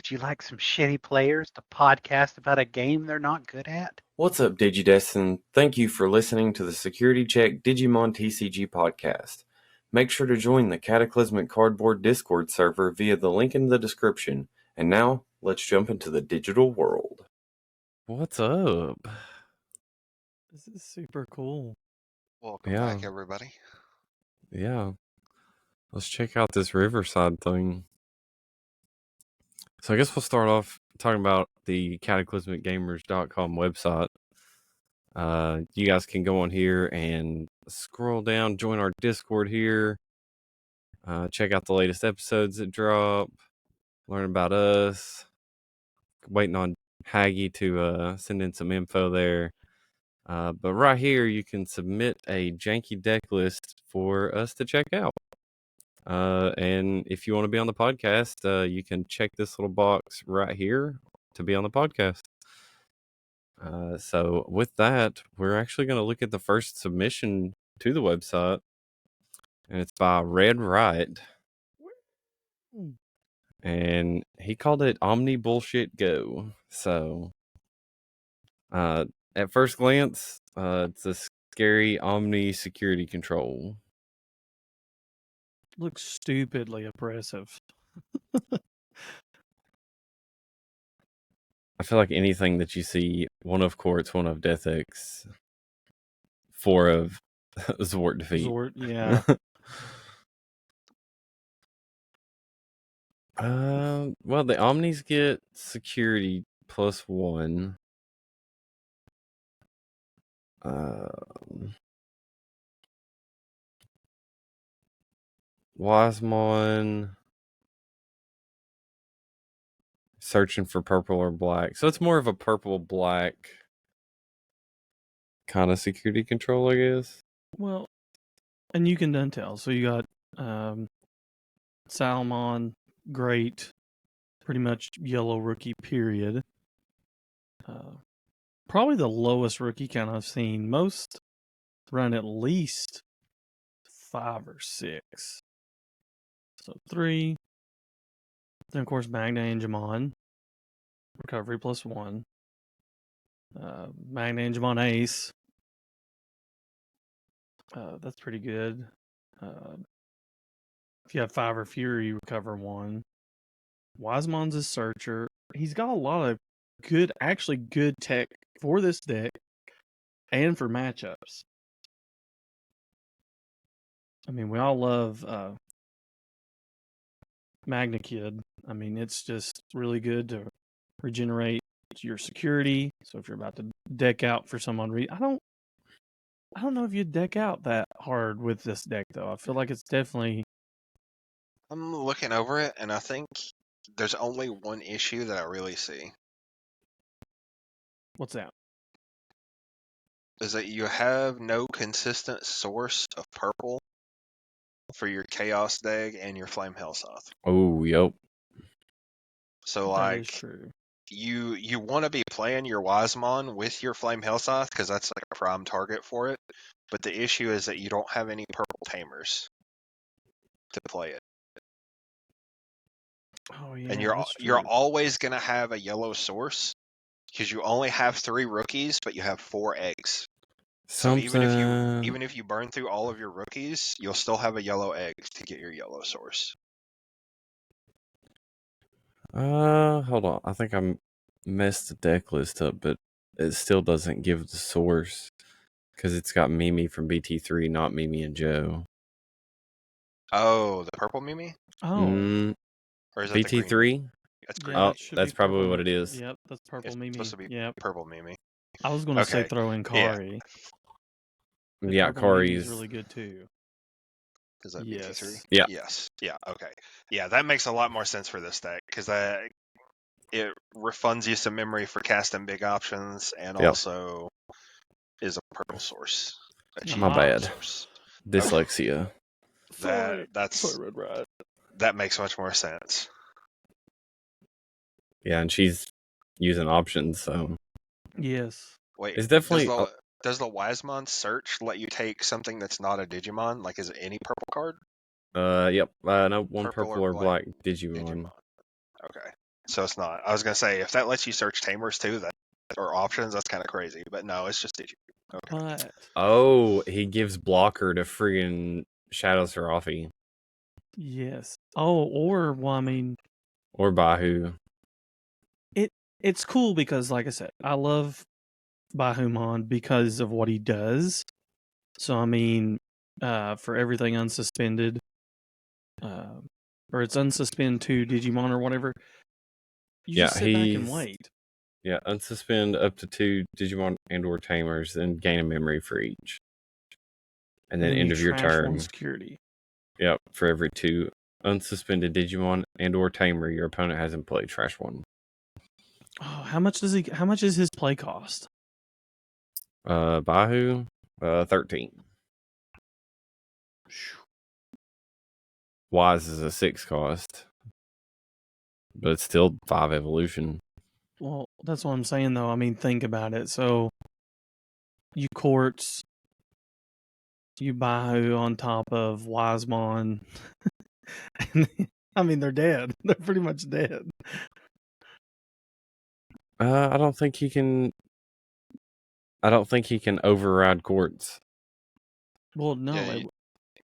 Would you like some shitty players to podcast about a game they're not good at? What's up, Digidestin? Thank you for listening to the Security Check Digimon TCG podcast. Make sure to join the Cataclysmic Cardboard Discord server via the link in the description. And now, let's jump into the digital world. What's up? This is super cool. Welcome back, everybody. Yeah. Let's check out this Riverside thing. So I guess we'll start off talking about the cataclysmicgamers.com website. You guys can go on here and scroll down, join our Discord here, check out the latest episodes that drop, learn about us. Waiting on Haggy to send in some info there. But right here, you can submit a janky deck list for us to check out. And if you want to be on the podcast, you can check this little box right here to be on the podcast. So with that, we're actually going to look at the first submission to the website. And it's by Red Right. And he called it Omni Bullshit Go. So, at first glance, it's a scary Omni security control. Looks stupidly oppressive. I feel like anything that you see, 1 of Quartz, 1 of Death X, 4 of Zwart Defeat. Zort, yeah. Well, the Omnis get security +1. Wisemon searching for purple or black. So it's more of a purple-black kind of security control, I guess. Well, and you can then tell. So you got Salmon, great, pretty much yellow rookie, period. Probably the lowest rookie count I've seen. Most run at least 5 or 6. So 3. Then, of course, Magna Angemon. Recovery +1. Magna Angemon Ace. That's pretty good. If you have 5 or fewer, you recover 1. Wisemon's a searcher. He's got a lot of good tech for this deck and for matchups. I mean, we all love Magna Kid. I mean, it's just really good to regenerate your security. So if you're about to deck out for someone, I don't know if you deck out that hard with this deck, though. I feel like it's definitely... I'm looking over it, and I think there's only one issue that I really see. What's that? Is that you have no consistent source of purple for your Chaos deck and your Flame Hellsouth. Oh, yep. So, That is true. you want to be playing your Wisemon with your Flame Hellsouth, because that's like a prime target for it. But the issue is that you don't have any purple tamers to play it. Oh, yeah. And you're always going to have a yellow source, because you only have 3 rookies, but you have 4 eggs. So even if you burn through all of your rookies, you'll still have a yellow egg to get your yellow source. Hold on. I think I messed the deck list up, but it still doesn't give the source because it's got Mimi from BT-3, not Mimi and Joe. Oh, the purple Mimi? Oh. Or is that BT-3? That's green. Yeah, that's probably what it is. Yep, that's purple It's Mimi. supposed to be purple Mimi. I was going to say throw in Kari. Yeah, Kari's really good too. Is that BT3? Yeah. Yes. Yeah, okay. Yeah, that makes a lot more sense for this deck, because it refunds you some memory for casting big options, and also is a purple source. My bad. Source. Dyslexia. Sorry, Red Right. That makes much more sense. Yeah, and she's using options, so... Yes. Wait, it's definitely... Does the Wisemon search let you take something that's not a Digimon? Like, is it any purple card? Yep. No, one purple or black Digimon. Okay. So it's not. I was gonna say if that lets you search tamers too, that or options, that's kind of crazy. But no, it's just Digi. Okay. But Oh, he gives blocker to friggin' Shadow Serafi. yes. Oh, or well, I mean, Or Bahu. it's cool because, like I said, I love Bahumon because of what he does. So I mean, for everything unsuspended, or it's unsuspend to Digimon or whatever, you Yeah, just sit back and wait. Yeah, unsuspend up to 2 Digimon and or Tamers, then gain a memory for each. And then you end of your trash turn. one security. Yep, for every 2 unsuspended Digimon and or Tamer your opponent has in play, trash 1. Oh, how much does he? How much is his play cost? Bahu, 13. Wise is a 6 cost, but it's still 5 evolution. Well, that's what I'm saying, though. I mean, think about it. So, you Quartz, you Bahu on top of Wisemon. I mean, they're dead. They're pretty much dead. I don't think he can. I don't think he can override Quartz. Well, no. Yeah,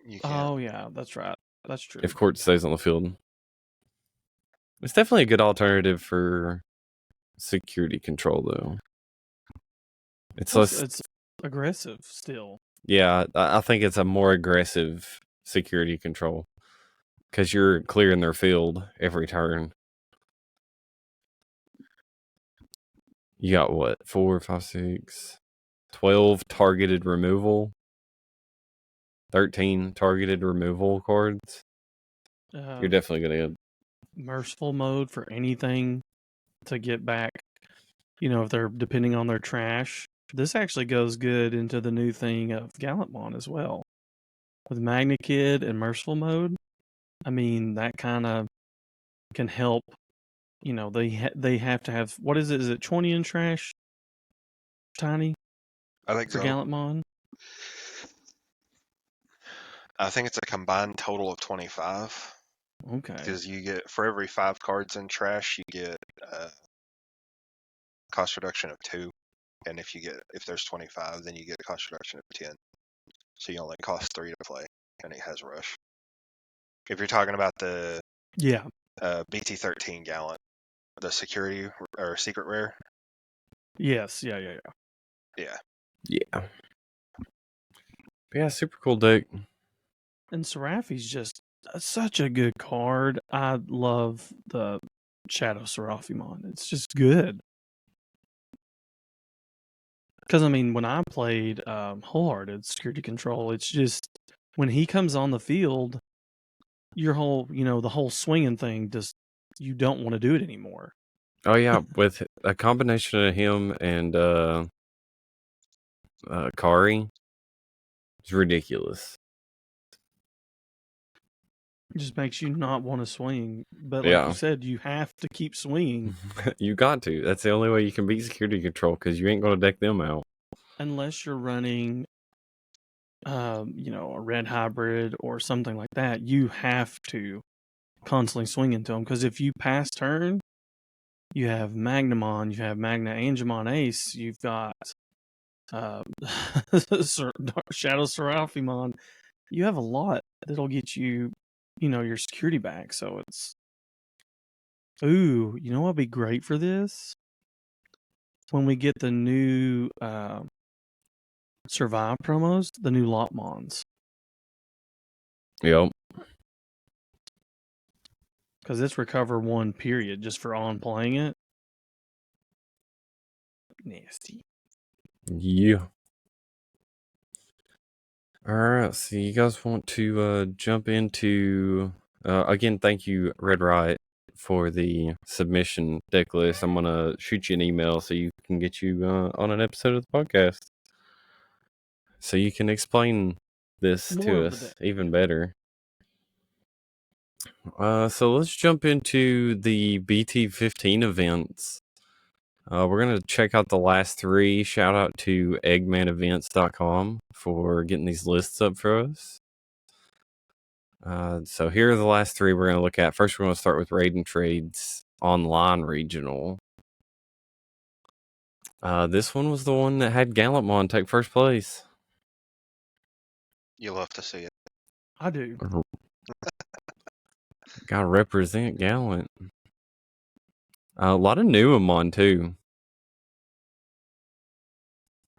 you can. Oh, yeah, that's right. That's true. If Quartz stays on the field, it's definitely a good alternative for security control, though. It's Plus, less. it's aggressive still. Yeah, I think it's a more aggressive security control because you're clearing their field every turn. You got what? 4, 5, 6, 12 targeted removal, 13 targeted removal cards. You're definitely going to merciful mode for anything to get back. You know, if they're depending on their trash. This actually goes good into the new thing of Gallantmon as well. With Magna Kid and merciful mode, I mean, that kind of can help. You know, they have to have, what is it? Is it 20 in trash? Tiny? I think for so. Gallantmon? I think it's a combined total of 25. Okay. Because you get, for every 5 cards in trash, you get cost reduction of 2. And if there's 25, then you get a cost reduction of 10. So you only cost 3 to play, and it has rush. If you're talking about the BT-13 Gallant, the security or secret rare. Yes, yeah. Yeah, super cool deck. And Serafi's just such a good card. I love the Shadow Serafimon. It's just good. Because, I mean, when I played Wholehearted Security Control, it's just when he comes on the field, your whole, the whole swinging thing, just you don't want to do it anymore. Oh yeah, with a combination of him and Kari, it's ridiculous. It just makes you not want to swing. But like you said, you have to keep swinging. You got to. That's the only way you can beat security control because you ain't going to deck them out. Unless you're running, a red hybrid or something like that, you have to constantly swing into them. Because if you pass turn, you have Magnamon, you have Magna Angemon Ace, you've got Shadow Seraphimon. You have a lot that'll get you, your security back. So it's, you know what'd be great for this? When we get the new Survive promos, the new Lotmons. Yep. Because it's recover 1 period just for on playing it. Nasty. Yeah. All right. So you guys want to jump into again? Thank you, Red Riot, for the submission deck list. I'm gonna shoot you an email so you can get you on an episode of the podcast, so you can explain this to us even better. So let's jump into the BT-15 events. We're going to check out the last 3. Shout out to eggmanevents.com for getting these lists up for us. So here are the last 3 we're going to look at. First, we're going to start with raid and trades online regional. This one was the one that had Gallantmon take first place. You love to see it. I do. Gotta represent Gallant. A lot of Numamon too.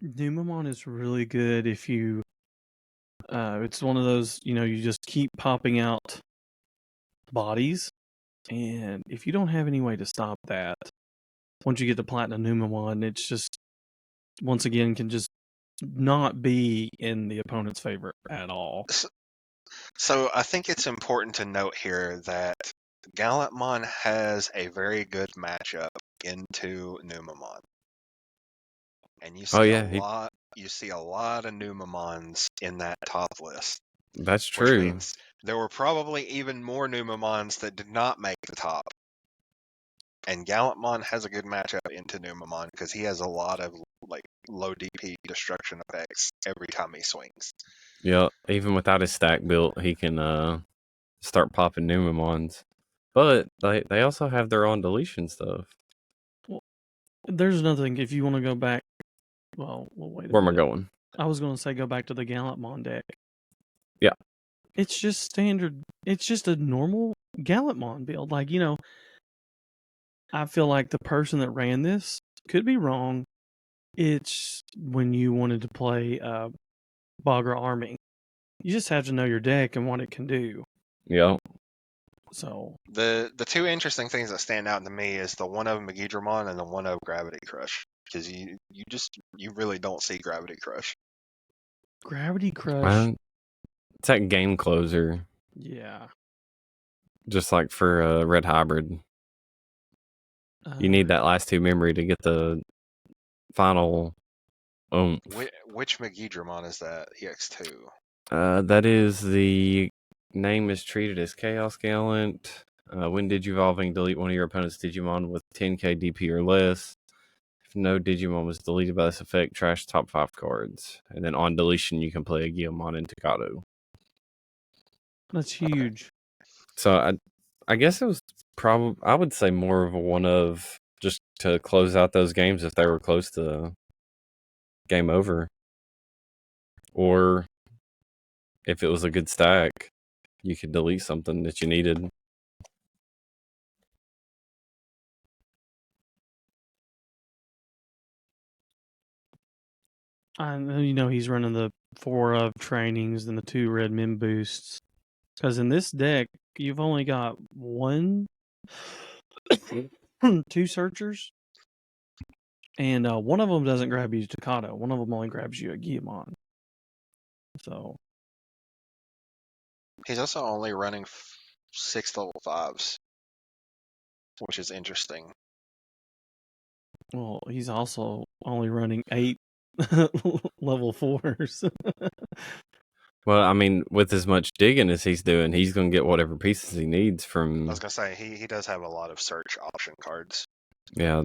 Numamon is really good if you. It's one of those, you just keep popping out bodies, and if you don't have any way to stop that, once you get the Platinum Numamon, it's just once again can just not be in the opponent's favor at all. So I think it's important to note here that Gallantmon has a very good matchup into Numamon. And you see you see a lot of Numamons in that top list. That's Which true. means there were probably even more Numamons that did not make the top. And Gallantmon has a good matchup into Numamon because he has a lot of low DP destruction effects every time he swings. Yeah, even without his stack built, he can start popping Numamons. But they also have their own deletion stuff. Well, there's another thing. If you want to go back, well, wait a Where am I minute. going? I was going to say go back to the Gallantmon deck. Yeah. It's just standard. It's just a normal Gallantmon build. I feel like the person that ran this could be wrong. It's when you wanted to play Bogger Army. You just have to know your deck and what it can do. Yeah. So the two interesting things that stand out to me is the one of Megidramon and the one of Gravity Crush, because you really don't see Gravity Crush. Gravity Crush. It's that game closer. Yeah. Just like for Red Hybrid. You need that last 2 memory to get the final oomph. Which Megidramon is that? EX2. That is the name is treated as Chaos Gallant. When Digivolving, delete one of your opponent's Digimon with 10k DP or less. If no Digimon was deleted by this effect, trash top 5 cards. And then on deletion, you can play a Guilmon and Takato. That's huge. So I guess it was probably, I would say more of a one of just to close out those games if they were close to game over. Or if it was a good stack, you could delete something that you needed. I know he's running the 4 of trainings and the 2 red min boosts. Because in this deck, you've only got 2 searchers, and one of them doesn't grab you Takato. One of them only grabs you a Guilmon. So he's also only running 6 level 5s, which is interesting. Well, he's also only running 8 level 4s. Well, I mean, with as much digging as he's doing, he's going to get whatever pieces he needs from. I was gonna say he does have a lot of search option cards. Yeah,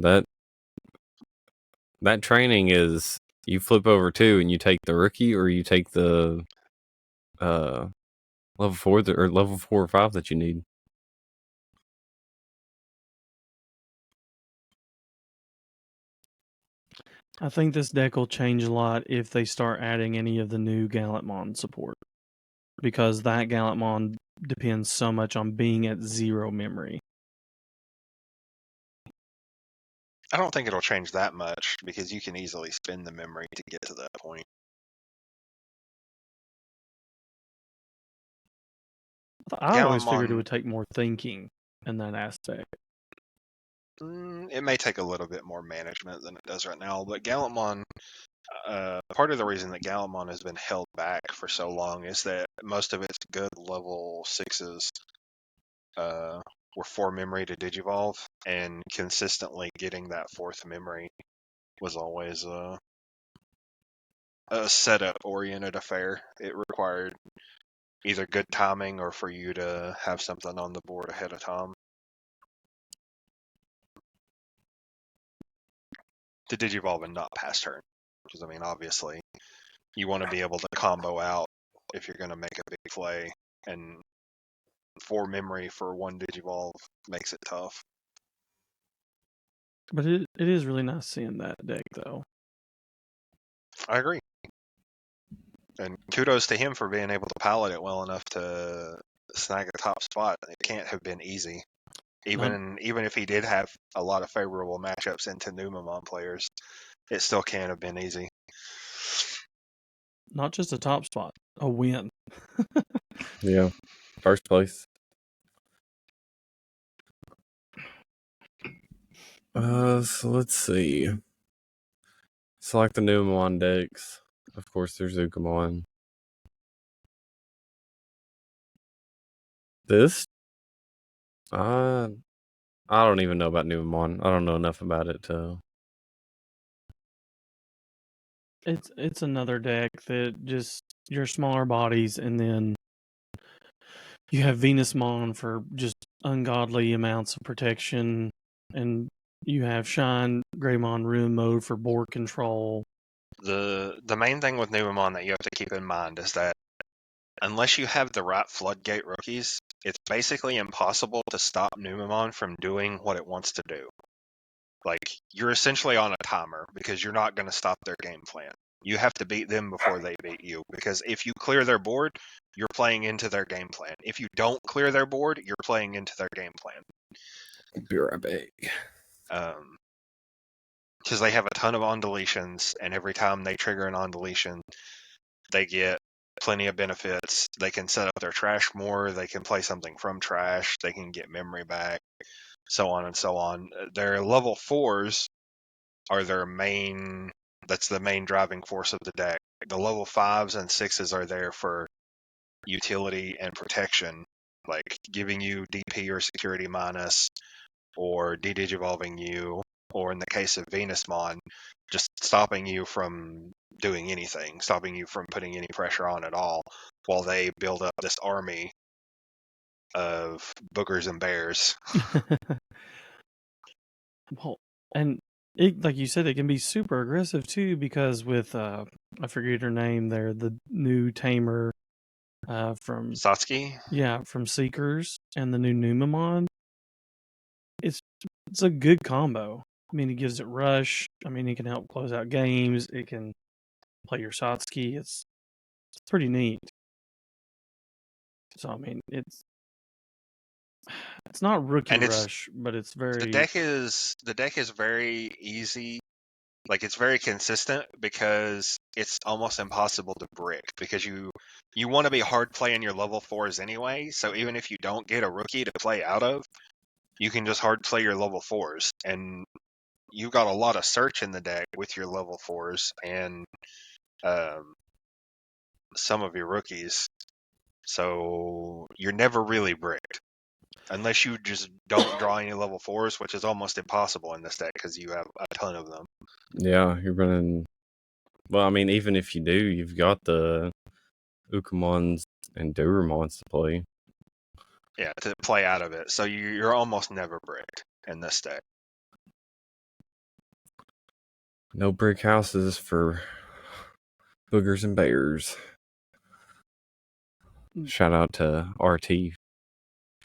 that training is you flip over 2 and you take the rookie, or you take the level 4 or level 4 or 5 that you need. I think this deck will change a lot if they start adding any of the new Gallantmon support. Because that Gallantmon depends so much on being at 0 memory. I don't think it'll change that much because you can easily spin the memory to get to that point. I always figured it would take more thinking in that aspect. It may take a little bit more management than it does right now, but Gallantmon, part of the reason that Gallantmon has been held back for so long is that most of its good level 6s were 4 memory to Digivolve, and consistently getting that 4th memory was always a setup-oriented affair. It required either good timing or for you to have something on the board ahead of time. To Digivolve and not pass turn. Because, I mean, obviously, you want to be able to combo out if you're going to make a big play, and 4 memory for 1 Digivolve makes it tough. But it is really nice seeing that deck, though. I agree. And kudos to him for being able to pilot it well enough to snag a top spot. It can't have been easy. Even if he did have a lot of favorable matchups into Numamon players, it still can't have been easy. Not just a top spot, a win. Yeah, first place. So let's see. Select the Numamon decks. Of course, there's Ukamon. This, I don't even know about Numamon. I don't know enough about it to. It's another deck that just your smaller bodies, and then you have Venusmon for just ungodly amounts of protection, and you have Shine Greymon Ruin Mode for board control. The main thing with Numamon that you have to keep in mind is that unless you have the right floodgate rookies, it's basically impossible to stop Numamon from doing what it wants to do. Like, you're essentially on a timer because you're not going to stop their game plan. You have to beat them before they beat you, because if you clear their board, you're playing into their game plan. If you don't clear their board, you're playing into their game plan. Be right back. Because they have a ton of on deletions, and every time they trigger an on deletion, they get plenty of benefits. They can set up their trash more, they can play something from trash, they can get memory back, so on and so on. Their level 4s are their main, that's the main driving force of the deck. The level 5s and 6s are there for utility and protection, like giving you DP or security minus, or de-digivolving you, or in the case of Venusmon, just stopping you from doing anything, stopping you from putting any pressure on at all, while they build up this army of boogers and bears. Well, and it, like you said, it can be super aggressive too, because with I forget her name there, the new tamer from Satsuki? Yeah, from Seekers, and the new Numamon. It's a good combo. I mean, it gives it rush. I mean, it can help close out games. It can play your Satsuki. It's pretty neat. So I mean, it's not rookie And rush, but it's very the deck is very easy. Like, it's very consistent because it's almost impossible to brick, because you want to be hard playing your level 4s anyway. So even if you don't get a rookie to play out of, you can just hard play your level 4s, and you've got a lot of search in the deck with your level 4s and some of your rookies. So you're never really bricked. Unless you just don't draw any level 4s, which is almost impossible in this deck because you have a ton of them. Yeah, you're running. Well, I mean, even if you do, you've got the Ukamons and Duramons to play. Yeah, to play out of it. So you're almost never bricked in this deck. No brick houses for boogers and bears. Shout out to RT,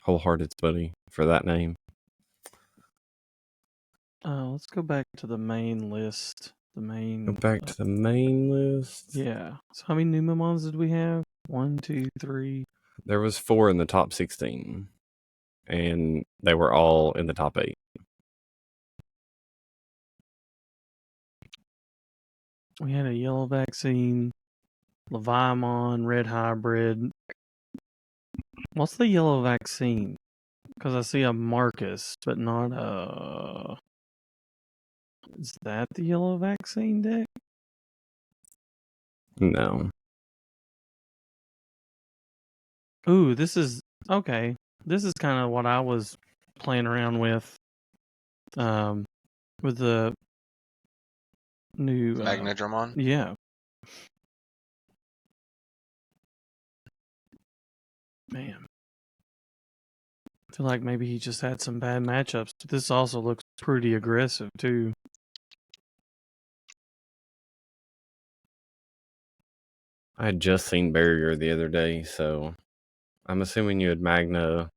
Wholehearted Buddy, for that name. let's go back to the main list. Go back to the main list. Yeah. So how many Numamons did we have? 1, 2, 3. There was 4 in the top 16, and they were all in the top 8. We had a yellow vaccine, Leviamon, red hybrid. What's the yellow vaccine? Because I see a Marcus, but not a. Is that the yellow vaccine deck? No. Ooh, this is okay. This is kind of what I was playing around with the new Magnadramon? Yeah. Man. I feel like maybe he just had some bad matchups. But this also looks pretty aggressive too. I had just seen Barrier the other day, so I'm assuming you had Magna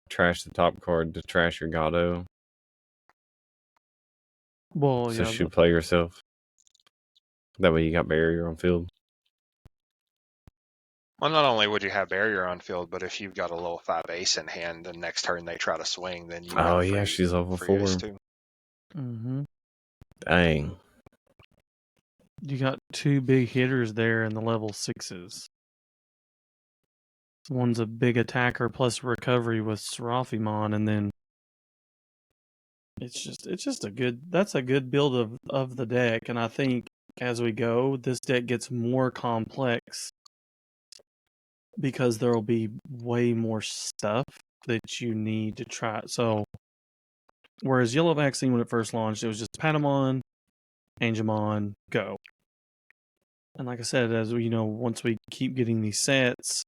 trash the top card to trash your Gato. Well, So yeah. you play yourself. That way you got barrier on field. Well, not only would you have barrier on field, but if you've got a level 5 ace in hand, the next turn they try to swing, then you Oh have yeah, free, she's level free 4. ace too. Mm-hmm. Dang. You got 2 big hitters there in the level 6s. One's a big attacker plus recovery with Seraphimon, and then it's just that's a good build of the deck. And I think as we go, this deck gets more complex because there will be way more stuff that you need to try. So whereas Yellow Vaccine, when it first launched, it was just Patamon, Angemon, go. And like I said, as we once we keep getting these sets,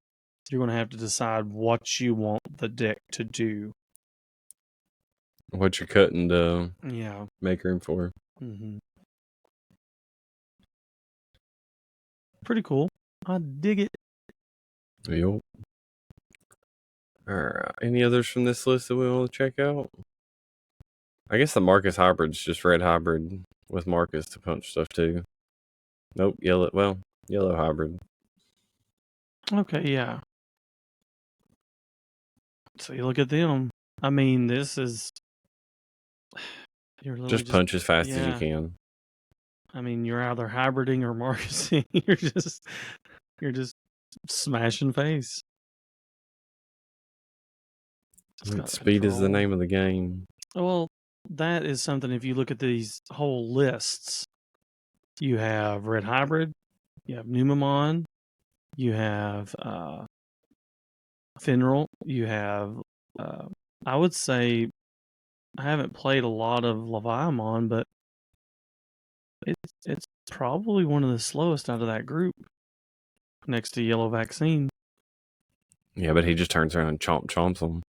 you're going to have to decide what you want the deck to do. What you're cutting to Yeah. make room for. Mm-hmm. Pretty cool. I dig it. Yup. Alright. Any others from this list that we want to check out? I guess the Marcus hybrid's just red hybrid with Marcus to punch stuff too. Nope, yellow. Well, yellow hybrid. Okay, yeah. So you look at them. I mean, this is you're literally Just punch as fast as you yeah. can. I mean, you're either hybriding or Marcusing. you're just smashing face. Speed is the name of the game. Well, that is something. If you look at these whole lists, you have red hybrid, you have Numemon, you have Finral, you have. I would say I haven't played a lot of Leviamon, but it's probably one of the slowest out of that group, next to Yellow Vaccine. Yeah, but he just turns around and chomps them.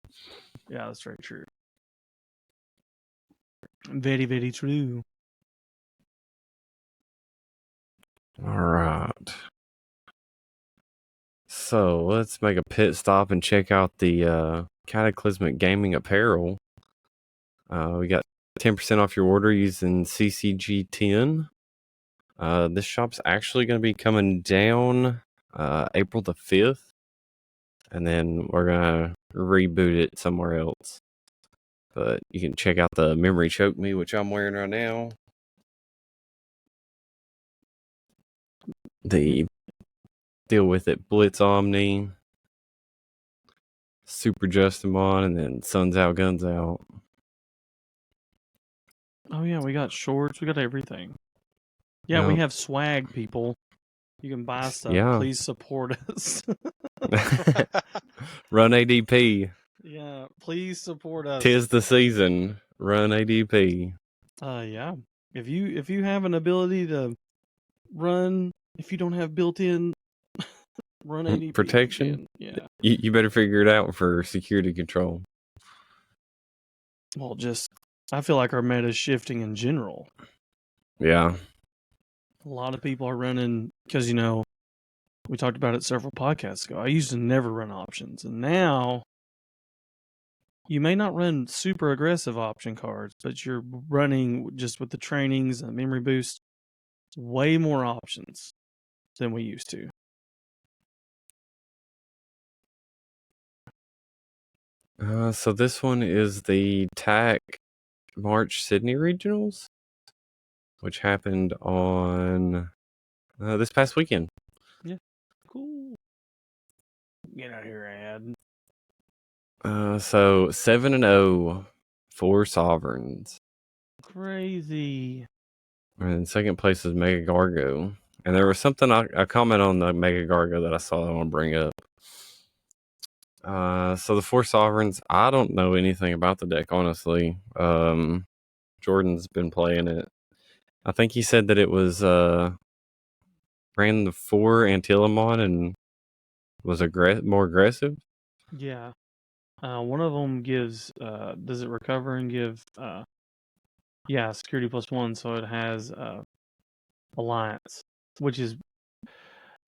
Yeah, that's very true. Very, very true. All right. So let's make a pit stop and check out the Cataclysmic Gaming apparel. We got 10% off your order using CCG10. This shop's actually going to be coming down April the 5th. And then we're going to reboot it somewhere else. But you can check out the Memory Choke Me, which I'm wearing right now. The Deal With It Blitz Omni. Super Justimon, and then Sun's Out, Guns Out. Oh yeah, we got shorts, we got everything. Yeah, we have swag, people. You can buy stuff. Yeah. Please support us. Run ADP. Yeah, please support us. 'Tis the season. Run ADP. Yeah. If you have an ability to run, if you don't have built-in run ADP protection, yeah. You better figure it out for security control. Well, I feel like our meta is shifting in general. Yeah. A lot of people are running because we talked about it several podcasts ago. I used to never run options, and now you may not run super aggressive option cards, but you're running just with the trainings and memory boost way more options than we used to. So this one is the TAC March Sydney Regionals, which happened on this past weekend. Yeah. Cool. Get out of here, ad. So 7-0 for Sovereigns. Crazy. And second place is Mega Gargo. And there was something I comment on the Mega Gargo that I saw I want to bring up. So the 4 Sovereigns, I don't know anything about the deck, honestly. Jordan's been playing it. I think he said that it was ran the 4 Antilamon and was more aggressive. Yeah. One of them gives does it recover and give security +1, so it has alliance, which is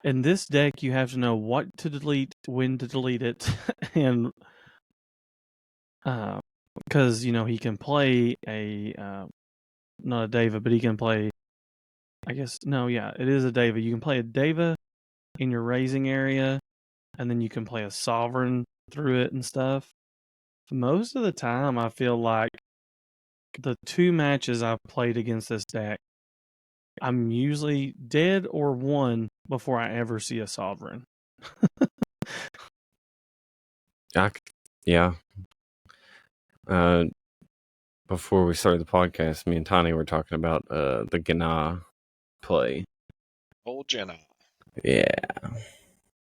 in this deck you have to know what to delete, when to delete it, and because he can play a not a Deva, but he can play. I guess no, yeah, it is a Deva. You can play a Deva in your raising area, and then you can play a Sovereign through it and stuff. Most of the time, I feel like the 2 matches I've played against this deck, I'm usually dead or won before I ever see a Sovereign. Yeah. Before we started the podcast, me and Tani were talking about the Gana play. Old Jenna. Yeah.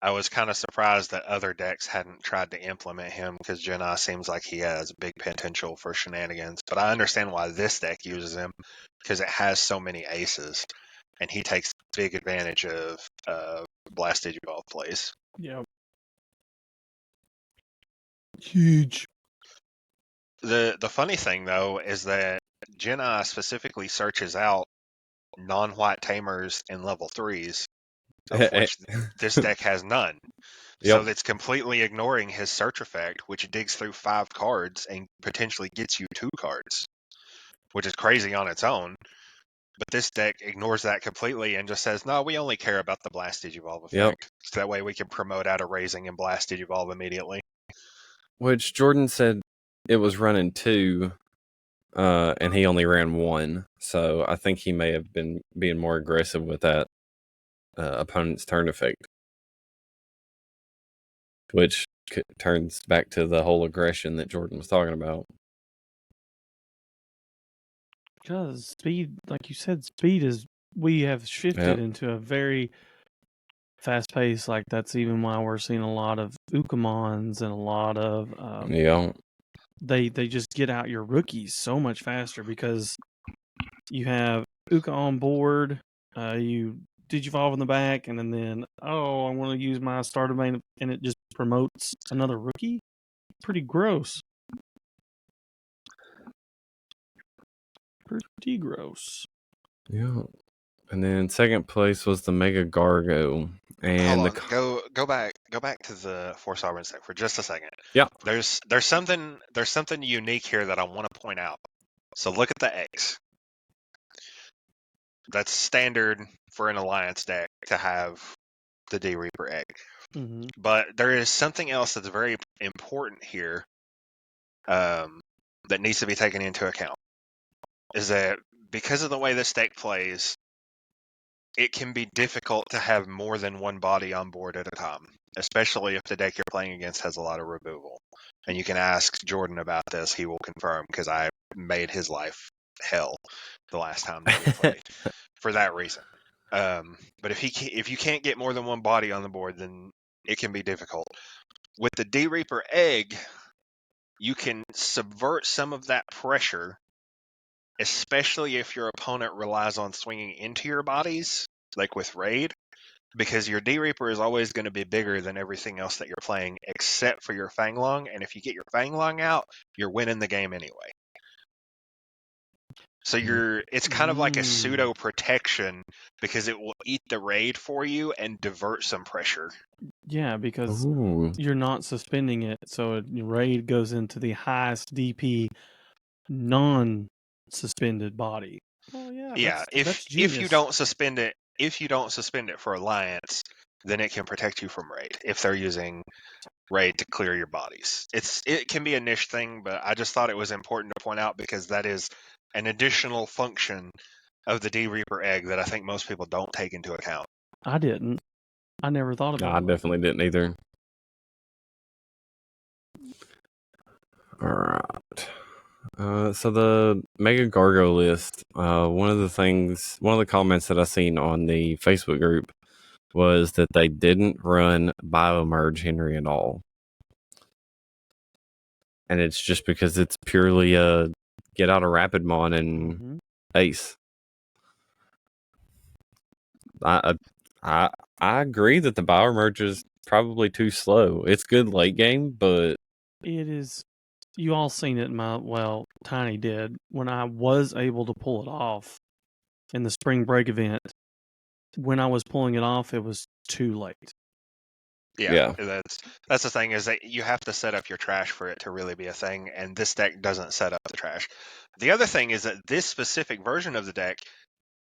I was kind of surprised that other decks hadn't tried to implement him because Jenna seems like he has big potential for shenanigans. But I understand why this deck uses him because it has so many aces, and he takes big advantage of Blast Digivolve plays. Yep. Huge. The funny thing though is that Jenna specifically searches out non-white tamers in level 3s, of which this deck has none. So Yep. that's completely ignoring his search effect, which digs through 5 cards and potentially gets you 2 cards, which is crazy on its own. But this deck ignores that completely and just says, no, we only care about the Blast Digivolve effect. Yep. So that way we can promote out a raising and Blast Digivolve immediately. Which Jordan said it was running 2, and he only ran 1. So I think he may have been being more aggressive with that opponent's turn effect. Which turns back to the whole aggression that Jordan was talking about. Because speed, like you said, speed is, we have shifted into a very fast pace. Like that's even why we're seeing a lot of Ukamons and a lot of they just get out your rookies so much faster because you have Uka on board, you Digivolve in the back, and then I want to use my starter main, and it just promotes another rookie. Pretty gross. Pretty gross. Yeah. And then second place was the Mega Gargo. And hold on, go back to the Four Sovereigns deck for just a second. Yeah. There's something unique here that I want to point out. So look at the eggs. That's standard for an Alliance deck to have the D Reaper egg. Mm-hmm. But there is something else that's very important here that needs to be taken into account. Is that because of the way this deck plays, it can be difficult to have more than one body on board at a time, especially if the deck you're playing against has a lot of removal. And you can ask Jordan about this; he will confirm because I made his life hell the last time that we played for that reason. But if you can't get more than one body on the board, then it can be difficult. With the D Reaper egg, you can subvert some of that pressure, especially if your opponent relies on swinging into your bodies, like with Raid, because your D Reaper is always going to be bigger than everything else that you're playing, except for your Fanglong, and if you get your Fanglong out, you're winning the game anyway. So it's kind of like a pseudo protection because it will eat the raid for you and divert some pressure. Yeah, because you're not suspending it, so raid goes into the highest DP non-suspended body. Oh yeah, that's genius. If you don't suspend it for Alliance, then it can protect you from raid if they're using raid to clear your bodies. It can be a niche thing, but I just thought it was important to point out because that is an additional function of the D Reaper egg that I think most people don't take into account. I didn't. I never thought about it. I definitely didn't either. All right. So the Mega Gargo list, one of the comments that I seen on the Facebook group was that they didn't run Biomerge Henry at all. And it's just because it's purely a get out a Rapidmon and Ace. I agree that the Biomerge is probably too slow. It's good late game, but it is. You all seen it Tiny did when I was able to pull it off in the spring break event. When I was pulling it off, it was too late. Yeah. That's the thing is that you have to set up your trash for it to really be a thing, and this deck doesn't set up the trash. The other thing is that this specific version of the deck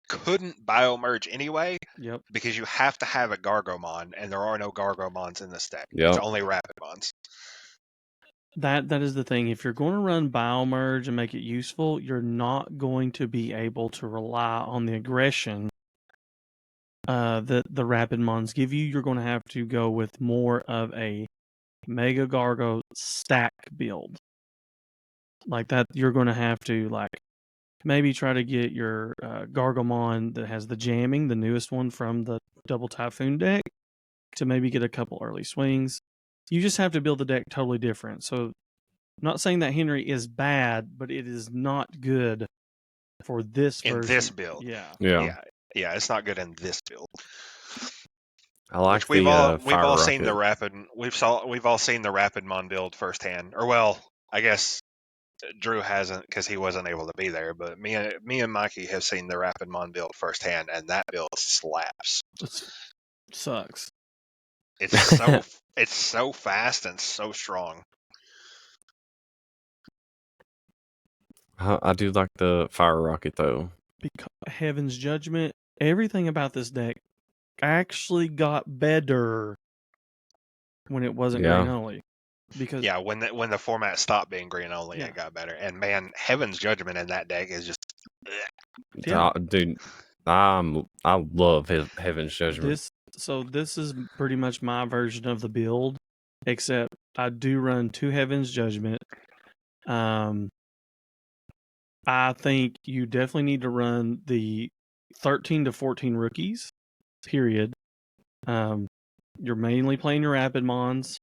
couldn't biomerge anyway. Yep. Because you have to have a Gargomon, and there are no Gargomons in this deck. Yep. It's only Rapidmons. That is the thing. If you're going to run biomerge and make it useful, you're not going to be able to rely on the aggression that the Rapidmons give you. You're going to have to go with more of a Mega Gargo stack build. Like that, you're going to have to maybe try to get your Gargomon that has the jamming, the newest one from the Double Typhoon deck, to maybe get a couple early swings. You just have to build the deck totally different. So, I'm not saying that Henry is bad, but it is not good for this in version. this build. Yeah. Yeah, it's not good in this build. I like Which we've all Fire seen the Rocket. we've all seen the Rapidmon build firsthand. Or well, I guess Drew hasn't because he wasn't able to be there. But me and Mikey have seen the Rapidmon build firsthand, and that build slaps. It sucks. It's so fast and so strong. I do like the Fire Rocket though. Because Heaven's Judgment, everything about this deck actually got better when it wasn't green only. Because when the format stopped being green only, Yeah. it got better. And man, Heaven's Judgment in that deck is just Yeah. Dude, I love Heaven's Judgment. This is pretty much my version of the build, except I do run 2 Heaven's Judgment. I think you definitely need to run the 13 to 14 rookies, period. You're mainly playing your Rapidmons.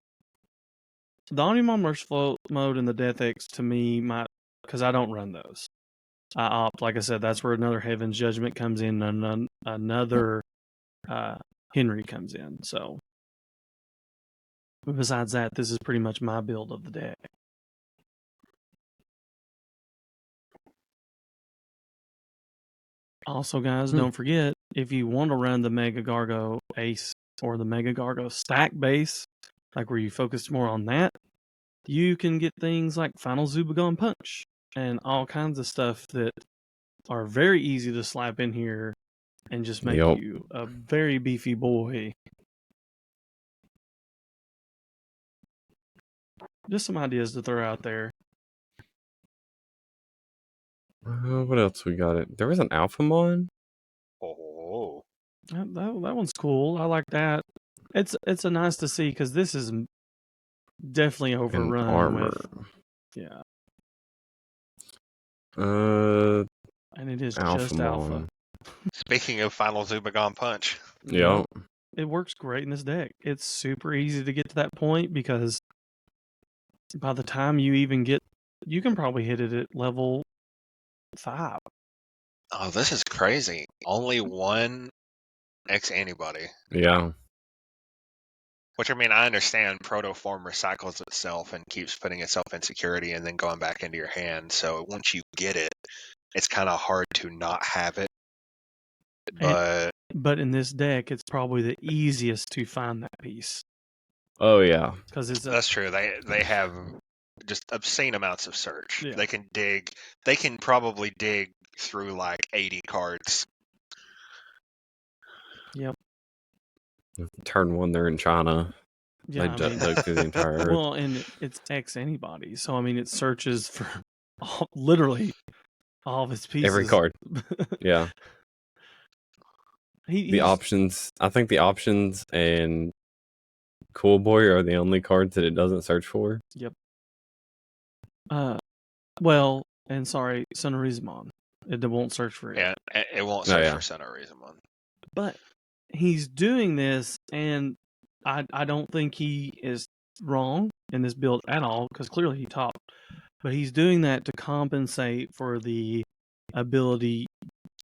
The Omnimon Merciful mode and the Death X to me because I don't run those. I opt, like I said, that's where another Heaven's Judgment comes in and another Henry comes in. So, but besides that, this is pretty much my build of the deck. Also, guys, don't forget, if you want to run the Mega Gargo Ace or the Mega Gargo Stack base, like where you focus more on that, you can get things like Final Zubagon Punch and all kinds of stuff that are very easy to slap in here and just make you a very beefy boy. Just some ideas to throw out there. What else we got? There was an Alphamon. oh. That one's cool. I like that. It's a nice to see because this is definitely overrun and armor. with and it is just alpha. Speaking of Final Zubagon Punch. Yeah. It works great in this deck. It's super easy to get to that point because by the time you even you can probably hit it at level 5. Oh, this is crazy. Only one X antibody. Yeah. Which, I mean, I understand Protoform recycles itself and keeps putting itself in security and then going back into your hand. So once you get it, it's kind of hard to not have it. But in this deck, it's probably the easiest to find that piece. Oh yeah, because that's true. They have just obscene amounts of search. Yeah. They can dig. They can probably dig through like 80 cards. Yep. Turn 1, they're in China. Yeah, They dug through the entire Earth. Well, and it's X antibody, so I mean, it searches for literally all of its pieces. Every card. Yeah. The options. I think the options and Cool Boy are the only cards that it doesn't search for. Yep. Well, and sorry, Sonorizamon. It won't search for it. Yeah, it won't search for Sonorizamon. But he's doing this, and I don't think he is wrong in this build at all, because clearly he topped. But he's doing that to compensate for the ability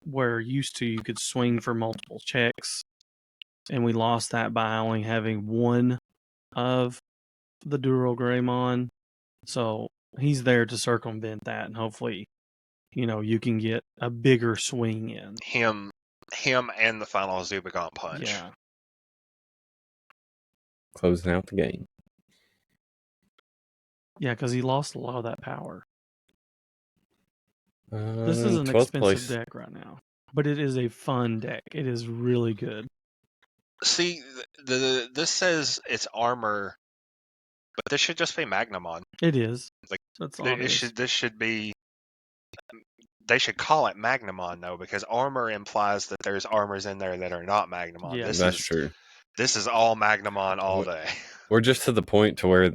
where used to you could swing for multiple checks, and we lost that by only having one of the Duro Greymon. So he's there to circumvent that, and hopefully, you can get a bigger swing in. Him and the Final Zubagon Punch. Yeah. Closing out the game. Yeah, because he lost a lot of that power. This is an 12th expensive place. deck right now, but it is a fun deck. It is really good. See, this says it's armor, but this should just be Magnamon. It is. Like, That's all it is. This should be. They should call it Magnamon though, because armor implies that there's armors in there that are not Magnamon. Yeah. That's true. This is all Magnamon all day. We're just to the point to where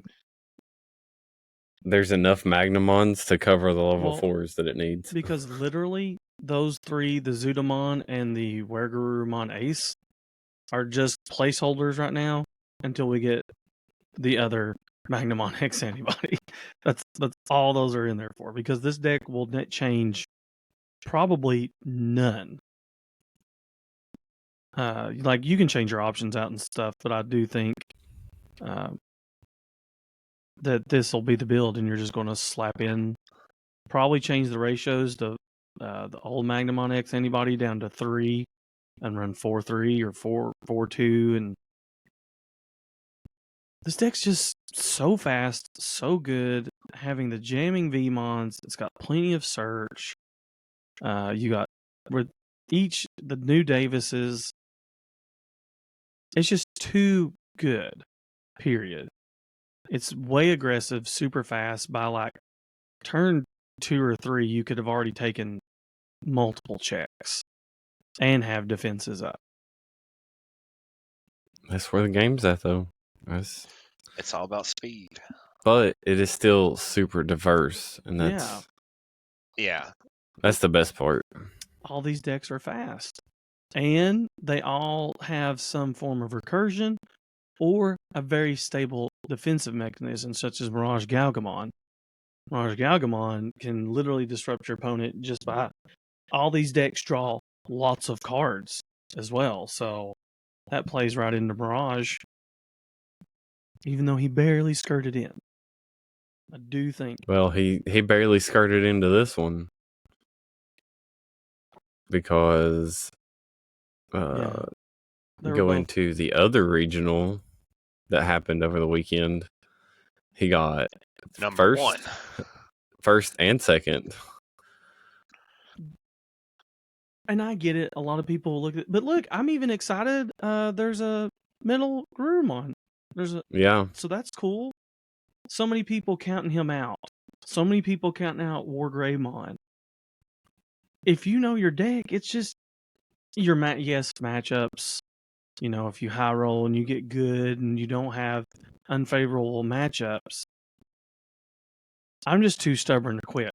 there's enough Magnamons to cover the level 4s that it needs. Because literally, those three, the Zudamon and the Wergurumon Ace, are just placeholders right now until we get the other Magnamon X antibody. That's all those are in there for, because this deck will change probably none. Like, you can change your options out and stuff, but I do think that this will be the build, and you're just going to slap in, probably change the ratios to the old Magnamon X antibody down to 3 and run 4-3 or 4-4-2, and this deck's just so fast, so good. Having the jamming VMons, it's got plenty of search. You got with the new Davises. It's just too good. Period. It's way aggressive, super fast. By like turn 2 or 3, you could have already taken multiple checks and have defenses up. That's where the game's at, though. It's all about speed. But it is still super diverse, and that's that's the best part. All these decks are fast, and they all have some form of recursion or a very stable defensive mechanism, such as Mirage Galgamon. Mirage Galgamon can literally disrupt your opponent just by... All these decks draw lots of cards as well, so that plays right into Mirage, even though he barely skirted in. I do think... Well, he barely skirted into this one because going to the other regional that happened over the weekend, he got number first and second. And I get it. A lot of people look at... But look, I'm even excited. There's a Metal Grurumon. So that's cool. So many people counting him out. So many people counting out Wargreymon. If you know your deck, it's just your matchups. You know, if you high roll and you get good and you don't have unfavorable matchups, I'm just too stubborn to quit.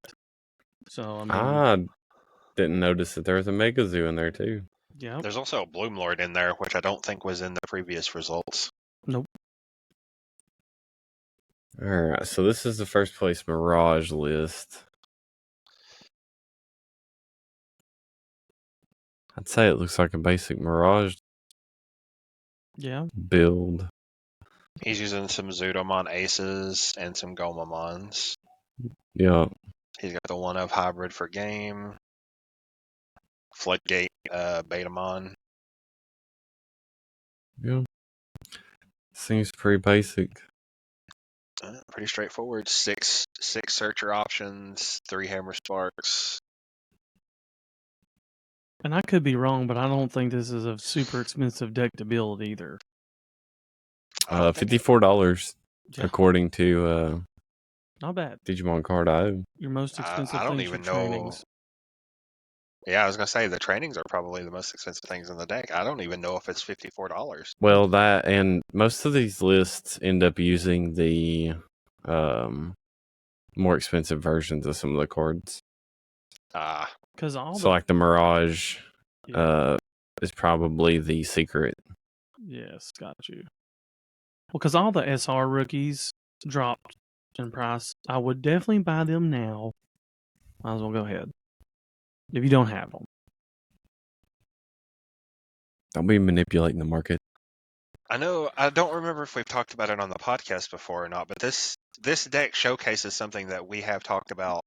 So I didn't notice that there was a Mega Zoo in there too. Yeah. There's also a Bloomlord in there, which I don't think was in the previous results. Nope. Alright, so this is the first place Mirage list. I'd say it looks like a basic Mirage build. He's using some Zudamon Aces and some Gomamons. Yeah. He's got the 1-of hybrid for game. Floodgate Betamon. Yeah. Seems pretty basic. Pretty straightforward. Six searcher options, 3 hammer sparks. And I could be wrong, but I don't think this is a super expensive deck to build either. $54 according to not bad. Digimon Card.io. Your most expensive I don't things even for trainings. Yeah, I was gonna say the trainings are probably the most expensive things in the deck. I don't even know if it's $54. Well, that and most of these lists end up using the more expensive versions of some of the cards. Because like the Mirage is probably the secret. Yes, got you. Well, because all the SR rookies dropped in price, I would definitely buy them now. Might as well go ahead. If you don't have them. Don't be manipulating the market. I know, I don't remember if we've talked about it on the podcast before or not, but this deck showcases something that we have talked about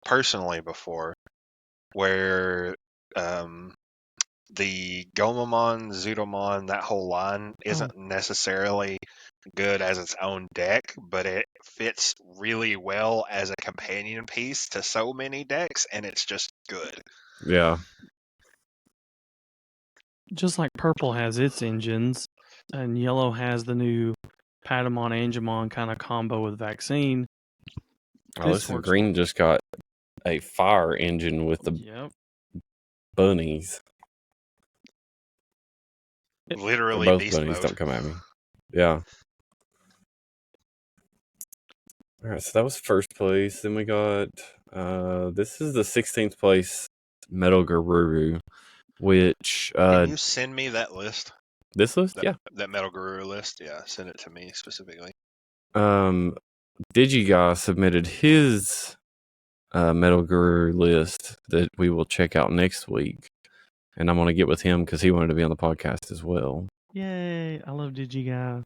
personally before, where the Gomamon, Zudamon, that whole line isn't necessarily good as its own deck, but it fits really well as a companion piece to so many decks, and it's just good. Yeah. Just like purple has its engines, and yellow has the new Patamon Angemon kind of combo with vaccine. Oh, listen, green just got a fire engine with the bunnies. Literally both beast bunnies, mode. don't come at me. Yeah. All right, so that was first place. Then we got this is the 16th place Metal Guru, which Can you send me that list? This list? Yeah. That Metal Guru list? Yeah, send it to me specifically. Digiga submitted his Metal Guru list that we will check out next week. And I'm going to get with him because he wanted to be on the podcast as well. Yay! I love Digiga.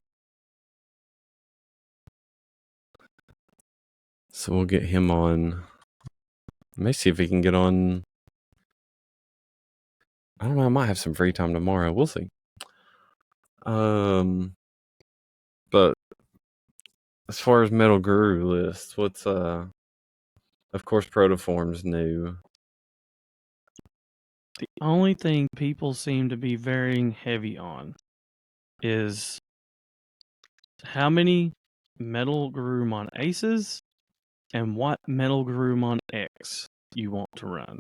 So we'll get him on. I may see if he can get on. I don't know. I might have some free time tomorrow. We'll see. But as far as Metal Guru lists, what's of course Protoform's new. The only thing people seem to be very heavy on is how many Metal Garurumon Aces and what Metal Garurumon X you want to run.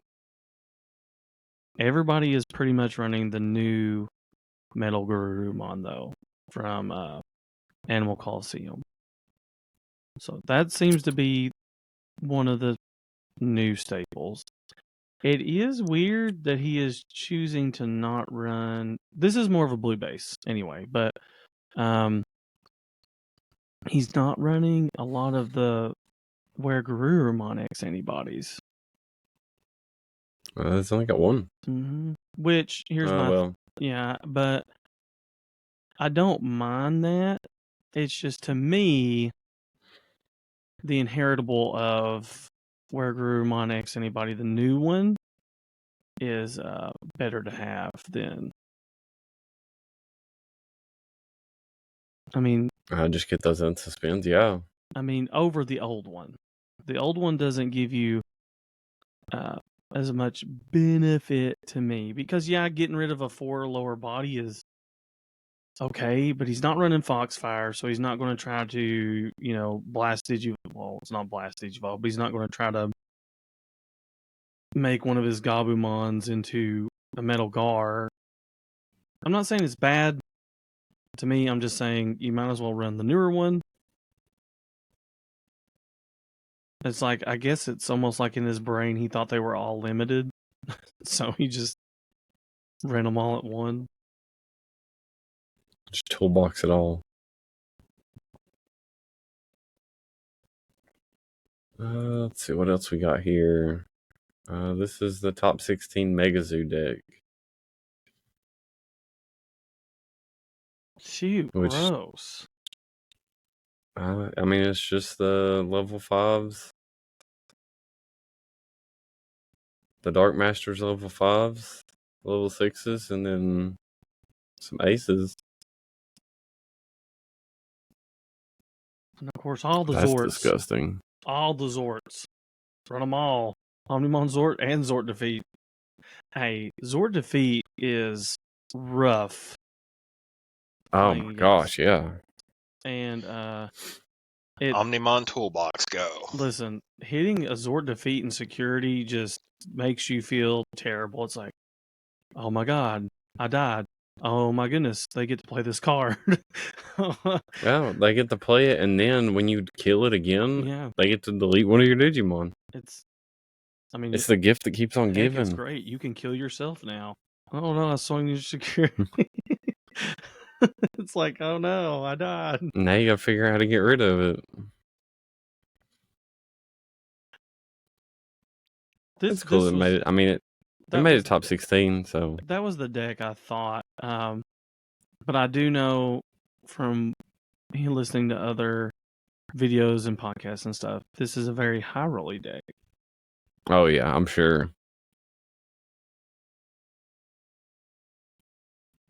Everybody is pretty much running the new Metal Garurumon, though, from Animal Coliseum. So that seems to be one of the new staples. It is weird that he is choosing to not run. This is more of a blue base anyway, but he's not running a lot of the Where Garurumon X antibodies. It's only got one. Mm-hmm. Which here's but I don't mind that. It's just to me the inheritable of Where Garurumon X anybody, the new one, is better to have than. I mean, just get those unsuspends, yeah. I mean, over the old one. The old one doesn't give you as much benefit to me because getting rid of a 4 lower body is okay, but he's not running Foxfire, so he's not going to try to blast Digivolve. Well, it's not blast Digivolve, but he's not going to try to make one of his Gabumons into a Metal Gar. I'm not saying it's bad. To me, I'm just saying you might as well run the newer one. It's like, I guess it's almost like in his brain he thought they were all limited, so he just ran them all at one. Just toolbox it all. Let's see what else we got here. This is the top 16 Megazoo deck. Shoot, gross. I mean, it's just the level 5s. The Dark Masters level 5s, level 6s, and then some aces. And of course, all the That's Zorts. Disgusting. All the Zorts. Run them all. Omnimon Zort and Zort Defeat. Hey, Zort Defeat is rough. Oh my gosh, yeah. And Omnimon Toolbox, go. Listen, hitting a Zort Defeat in security just makes you feel terrible. It's like, oh my god, I died. Oh my goodness, they get to play this card. Well, they get to play it, and then when you kill it again, they get to delete one of your Digimon. It's the gift that keeps on giving. It's great. You can kill yourself now. Oh no, I swung your security. It's like, oh no, I died. Now you gotta figure out how to get rid of it. It's cool. It made it. I mean, it made it top 16. So that was the deck I thought. But I do know from listening to other videos and podcasts and stuff, this is a very high rolly deck. Oh yeah, I'm sure.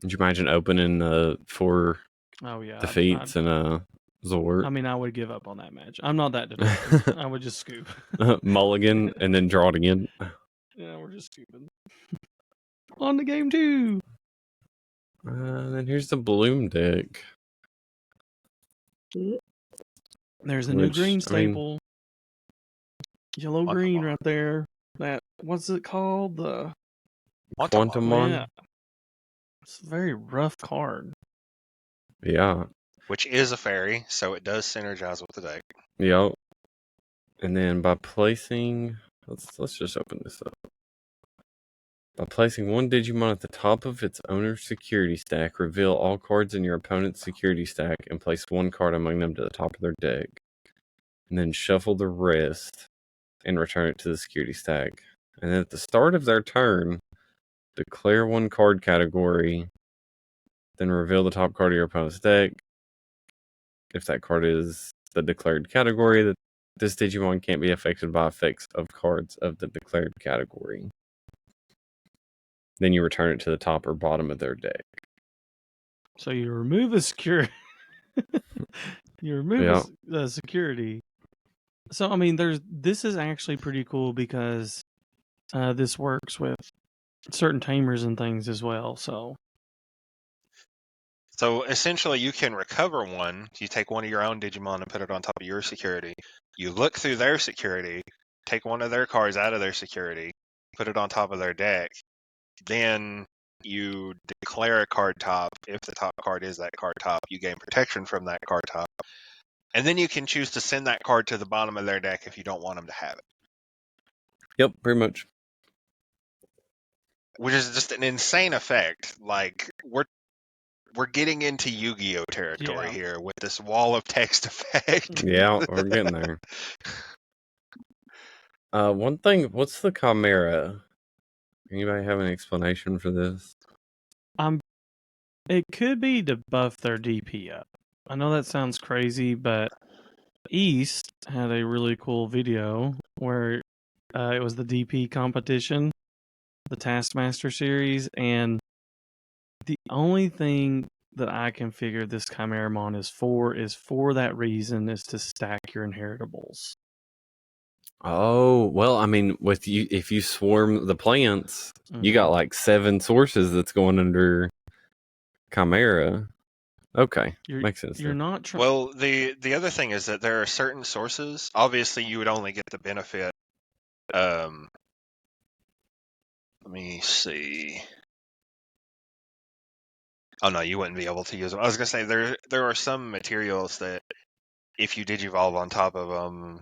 Could you imagine opening 4 Oh yeah, defeats and Zort. I mean, I would give up on that match. I'm not that determined. I would just scoop. Mulligan and then draw it again. Yeah, we're just scooping. On to game 2. Then here's the Bloom deck. There's a new green staple. Yellow green right there. That, what's it called? The Quantumon. Yeah. It's a very rough card. Yeah. Which is a fairy, so it does synergize with the deck. Yep. And then by placing, let's just open this up. By placing one Digimon at the top of its owner's security stack, reveal all cards in your opponent's security stack and place one card among them to the top of their deck. And then shuffle the rest and return it to the security stack. And then at the start of their turn, declare one card category, then reveal the top card of your opponent's deck. If that card is the declared category, that this Digimon can't be affected by effects of cards of the declared category. Then you return it to the top or bottom of their deck. So you remove a security. You remove the security. So I mean, this is actually pretty cool because this works with certain tamers and things as well. So essentially, you can recover one. You take one of your own Digimon and put it on top of your security. You look through their security, take one of their cards out of their security, put it on top of their deck. Then you declare a card top. If the top card is that card top, you gain protection from that card top. And then you can choose to send that card to the bottom of their deck if you don't want them to have it. Yep, pretty much. Which is just an insane effect. Like, we're getting into Yu-Gi-Oh territory here with this wall of text effect. Yeah, we're getting there. One thing, what's the Chimera? Anybody have an explanation for this? It could be to buff their DP up. I know that sounds crazy, but East had a really cool video where it was the DP competition, the Taskmaster series, and the only thing that I can figure this Chimeramon is for that reason, is to stack your inheritables. Oh, well, I mean, with you, if you swarm the plants, you got like 7 sources that's going under Chimera. Okay, makes sense. You're not trying. Well, the other thing is that there are certain sources. Obviously, you would only get the benefit. Let me see. Oh no, you wouldn't be able to use them. I was gonna say there are some materials that if you digivolve on top of them,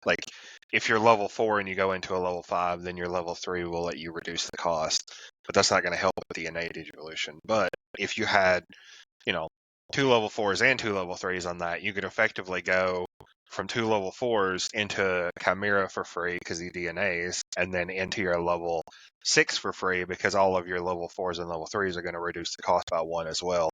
like if you're level 4 and you go into a level 5, then your level 3 will let you reduce the cost. But that's not going to help with the innate digivolution. But if you had, 2 level 4s and 2 level 3s on that, you could effectively go from 2 level 4s into Chimera for free because he DNAs, and then into your level 6 for free because all of your level 4s and level 3s are going to reduce the cost by 1 as well.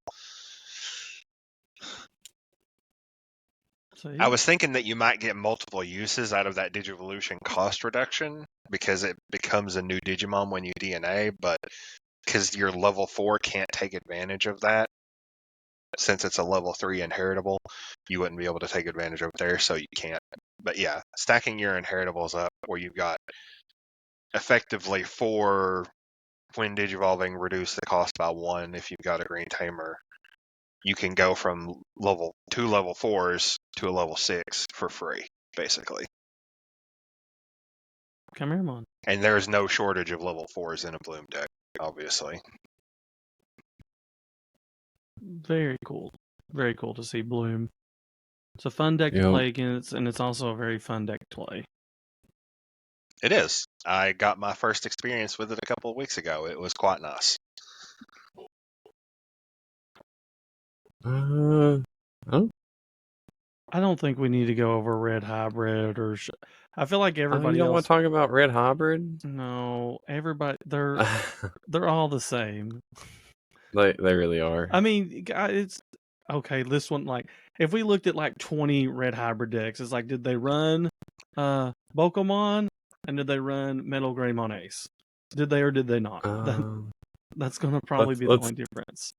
I was thinking that you might get multiple uses out of that Digivolution cost reduction because it becomes a new Digimon when you DNA, but because your level 4 can't take advantage of that, since it's a level 3 inheritable, you wouldn't be able to take advantage of it there, so you can't. But yeah, stacking your inheritables up where you've got effectively 4 when Digivolving reduce the cost by 1 if you've got a green tamer. You can go from level 2 level 4s to a level 6 for free, basically. Chimeramon. And there's no shortage of level 4s in a Bloom deck, obviously. Very cool. Very cool to see Bloom. It's a fun deck to play against, and it's also a very fun deck to play. It is. I got my first experience with it a couple of weeks ago. It was quite nice. Oh. I don't think we need to go over Red Hybrid or. I feel like everybody. You don't want to talk about Red Hybrid? No, everybody. They're all the same. They really are. I mean, it's okay. This one, like, if we looked at like 20 Red Hybrid decks, it's like, did they run Pokemon and did they run Metal Greymon Ace? Did they or did they not? That's going to probably be the only difference.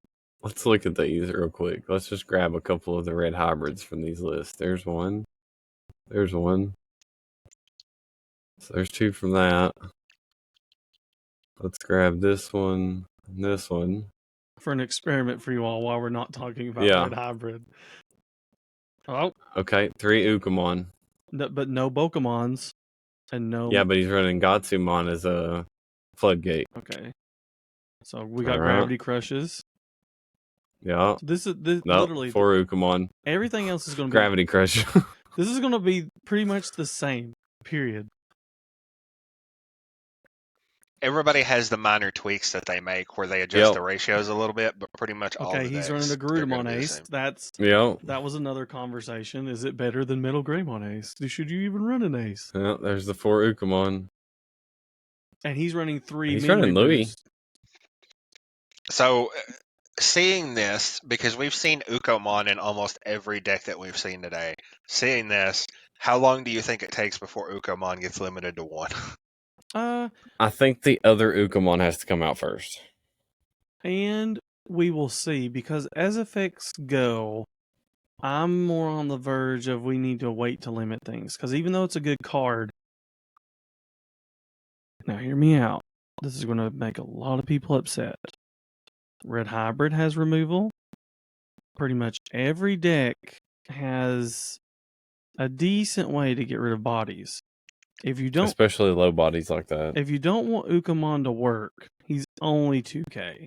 Let's look at these real quick. Let's just grab a couple of the red hybrids from these lists. There's one. There's one. So there's two from that. Let's grab this one and this one. For an experiment for you all while we're not talking about Yeah. red hybrid. Oh, Okay, 3 Ukamon. no, but no Pokemons and no. Yeah, but he's running Gatsumon as a floodgate. Okay. So we got All right. Gravity Crushes. Yeah. So this No, literally 4 Ukamon. everything else is going to be Gravity Crush. This is going to be pretty much the same. Period. Everybody has the minor tweaks that they make where they adjust the ratios a little bit, but pretty much all Okay, the he's decks, running a they're gonna Garudamon be the Ace. same. That was another conversation. Is it better than Metal Greymon Ace? Should you even run an Ace? Yeah, there's the 4 Ukamon. And he's running 3 He's memory running Louis. boosts. So, seeing this, because we've seen Ukomon in almost every deck that we've seen today, seeing this, how long do you think it takes before Ukomon gets limited to 1? I think the other Ukamon has to come out first. And we will see, because as effects go, I'm more on the verge of we need to wait to limit things. Because even though it's a good card, now hear me out. This is going to make a lot of people upset. Red Hybrid has removal. Pretty much every deck has a decent way to get rid of bodies. If you don't, especially low bodies like that. If you don't want Ukamon to work, he's only 2K.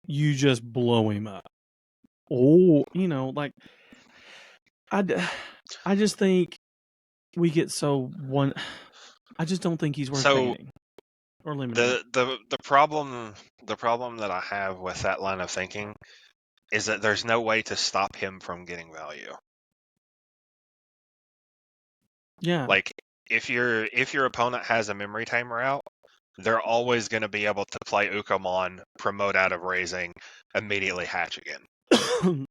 You just blow him up. Oh, like I just think we get so one. I just don't think he's worth banning or limiting. The problem that I have with that line of thinking is that there's no way to stop him from getting value. Yeah. Like if your opponent has a memory tamer out, they're always going to be able to play Ukamon, promote out of raising, immediately hatch again.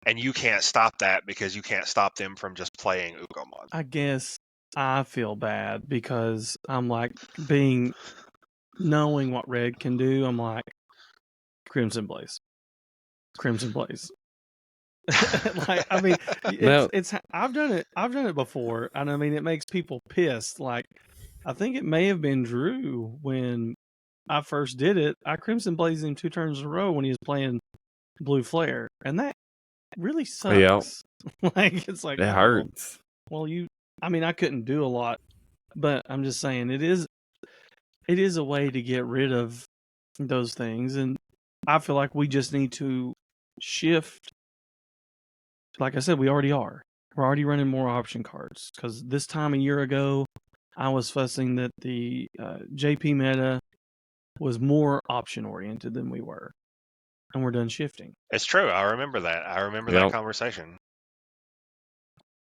And you can't stop that because you can't stop them from just playing Ukamon. I guess I feel bad because I'm like knowing what red can do, I'm like Crimson Blaze. Like, I mean, it's I've done it before, and I mean it makes people pissed. Like, I think it may have been Drew when I first did it. I Crimson Blazed him 2 turns in a row when he was playing Blue Flare, and that really sucks. Yeah. Like, it's like it hurts. Well, I mean, I couldn't do a lot, but I'm just saying it is a way to get rid of those things, and I feel like we just need to shift. Like I said, we already are. We're already running more option cards because this time a year ago, I was fussing that the JP meta was more option oriented than we were, and we're done shifting. It's true. I remember that. I remember that conversation.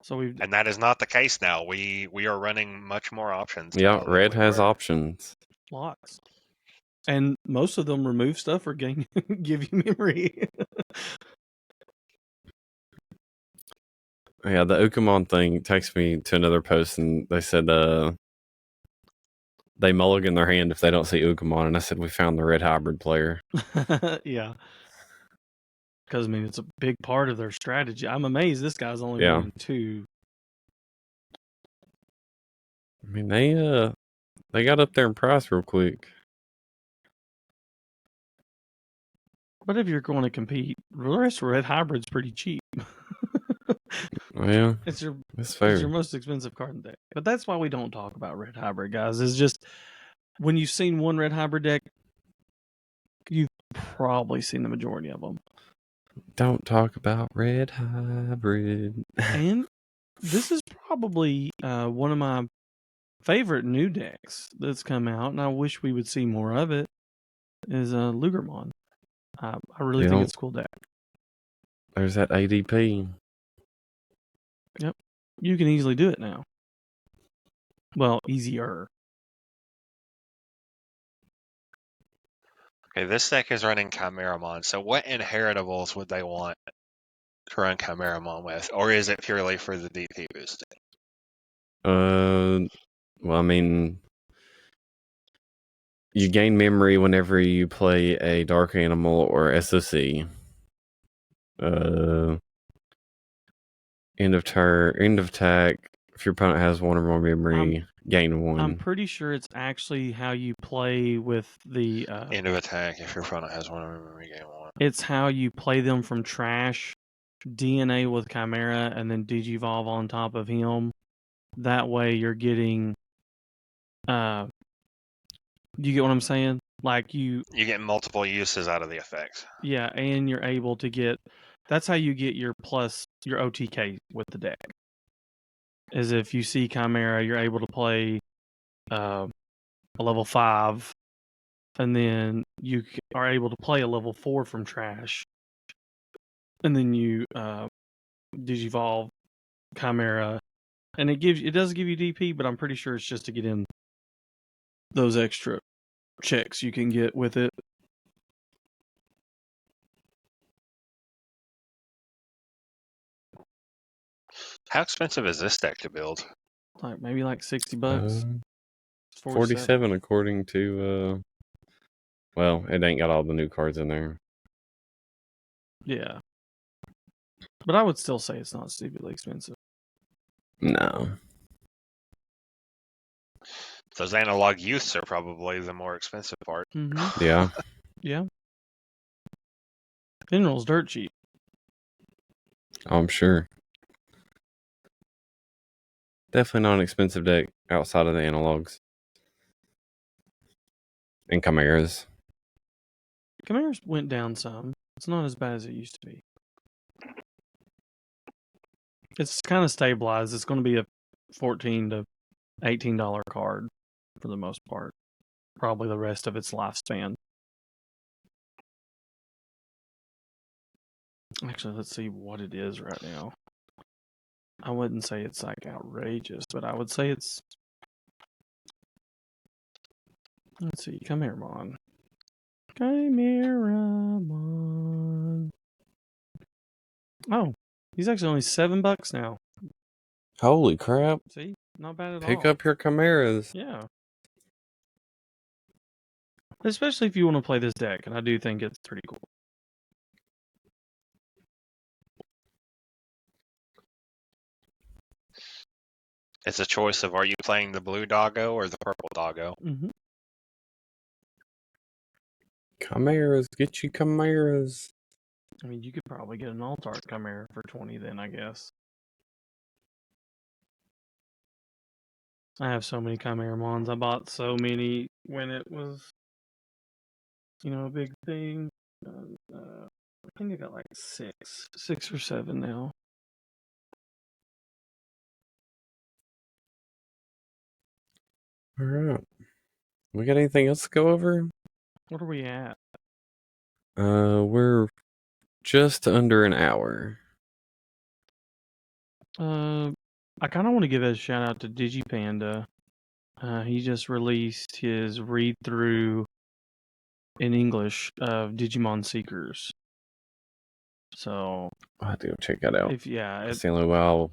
So and that is not the case now. We are running much more options. Yeah, red has options. Lots. And most of them remove stuff or give you memory. Yeah, the Ukamon thing takes me to another post, and they said they mulligan their hand if they don't see Ukamon, and I said we found the red hybrid player. Yeah. Because, I mean, it's a big part of their strategy. I'm amazed this guy's only running 2. I mean, they got up there in price real quick. But if you're going to compete, the rest of Red Hybrid's pretty cheap. Yeah, it's your most expensive card in the deck. But that's why we don't talk about Red Hybrid, guys. It's just when you've seen one Red Hybrid deck, you've probably seen the majority of them. Don't talk about Red Hybrid. And this is probably one of my favorite new decks that's come out, and I wish we would see more of it, is Lugermon. I really think it's a cool deck. There's that ADP. Yep. You can easily do it now. Well, easier. Okay, this deck is running Chimeramon. So what inheritables would they want to run Chimeramon with? Or is it purely for the DP boost? Well, I mean, You gain memory whenever you play a dark animal or SOC. End of turn, end of attack. If your opponent has one or more memory, gain one. I'm pretty sure it's actually how you play with the End of attack. If your opponent has one, memory, gain one. It's how you play them from trash, DNA with Chimera, and then Digivolve on top of him. That way, you're getting. You get what I'm saying? Like you get multiple uses out of the effect. Yeah, and you're able to get. That's how you get your plus your OTK with the deck. Is if you see Chimera, you're able to play a level 5, and then you are able to play a level 4 from trash, and then you Digivolve Chimera, and it does give you DP, but I'm pretty sure it's just to get in those extra checks you can get with it. How expensive is this deck to build? Like maybe like $60. 47 according to well, it ain't got all the new cards in there. Yeah. But I would still say it's not stupidly expensive. No. Those analog youths are probably the more expensive part. Mm-hmm. Yeah. Yeah. Mineral's dirt cheap. I'm sure. Definitely not an expensive deck outside of the analogs. And Chimeras. Chimeras went down some. It's not as bad as it used to be. It's kind of stabilized. It's going to be a $14 to $18 card for the most part. Probably the rest of its lifespan. Actually, let's see what it is right now. I wouldn't say it's like outrageous, but I would say it's. Let's see, Chimeramon. Chimeramon. Oh, he's actually only $7 now. Holy crap. See, not bad at all. Pick up your Chimeras. Yeah. Especially if you want to play this deck, and I do think it's pretty cool. It's a choice of are you playing the blue doggo or the purple doggo? Mm-hmm. Chimeras, get you Chimeras. I mean, you could probably get an Altart Chimera for 20 then, I guess. I have so many Chimeramons. I bought so many when it was, a big thing. I think I got like 6 or 7 now. All right. We got anything else to go over? What are we at? We're just under an hour. I kind of want to give a shout out to DigiPanda. He just released his read through in English of Digimon Seekers. So I'll have to go check that out. it's the only way I'll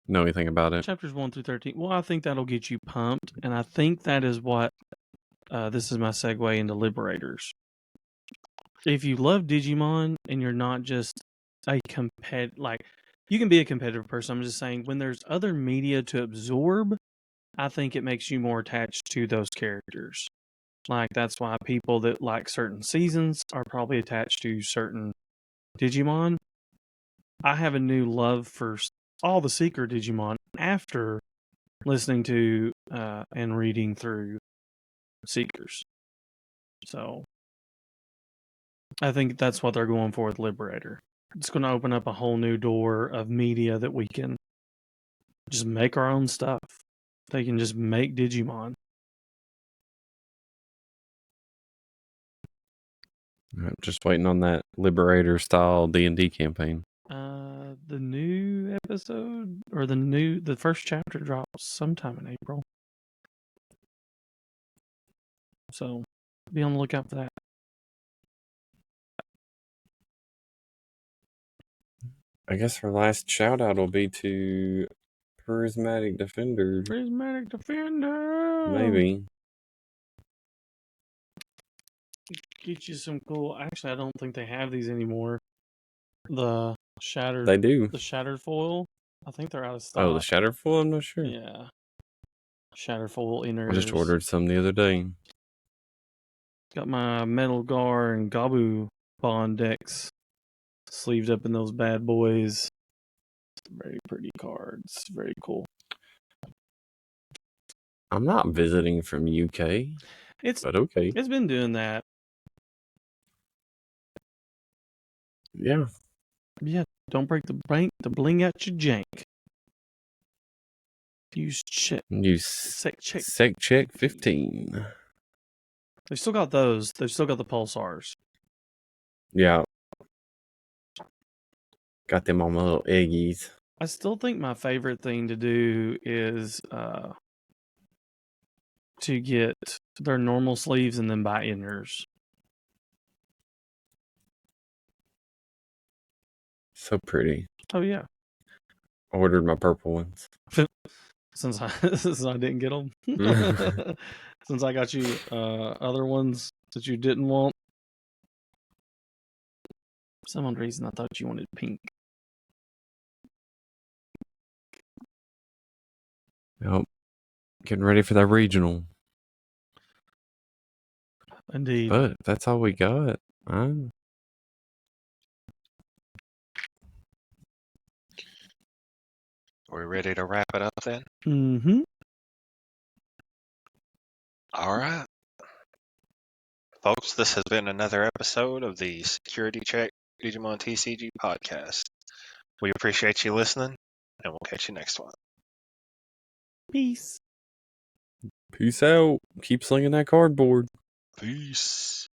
know anything about it. Chapters 1 through 13. Well, I think that'll get you pumped, and I think that is what. This is my segue into Liberators. If you love Digimon and you're not just a you can be a competitive person. I'm just saying when there's other media to absorb, I think it makes you more attached to those characters. Like that's why people that like certain seasons are probably attached to certain Digimon. I have a new love for all the Seeker Digimon after listening to and reading through Seekers. So I think that's what they're going for with Liberator. It's going to open up a whole new door of media that we can just make our own stuff. They can just make Digimon. I'm just waiting on that Liberator style D&D campaign. The new episode or the first chapter drops sometime in April. So be on the lookout for that. I guess our last shout out will be to Prismatic Defender. Prismatic Defender. Maybe. get you some cool. Actually, I don't think they have these anymore. The shattered. They do. The shattered foil. I think they're out of stock. Oh, the shattered foil? I'm not sure. Yeah. Shattered foil inners. I just ordered some the other day. Got my Metal Gar and Gabu Bond decks sleeved up in those bad boys. Very pretty cards. Very cool. I'm not visiting from UK. But okay. It's been doing that. Yeah. Yeah. Don't break the bank to bling out your jank. Use Sec check 15. They still got those. They've still got the pulsars. Yeah. Got them on my little eggies. I still think my favorite thing to do is to get their normal sleeves and then buy inners. So pretty. Oh yeah. I ordered my purple ones. Since I didn't get them. Since I got you other ones that you didn't want. For some odd reason I thought you wanted pink. Yep. Getting ready for that regional. Indeed. But that's all we got. Are we ready to wrap it up then? Mm-hmm. All right. Folks, this has been another episode of the Security Check Digimon TCG podcast. We appreciate you listening, and we'll catch you next one. Peace. Peace out. Keep slinging that cardboard. Peace.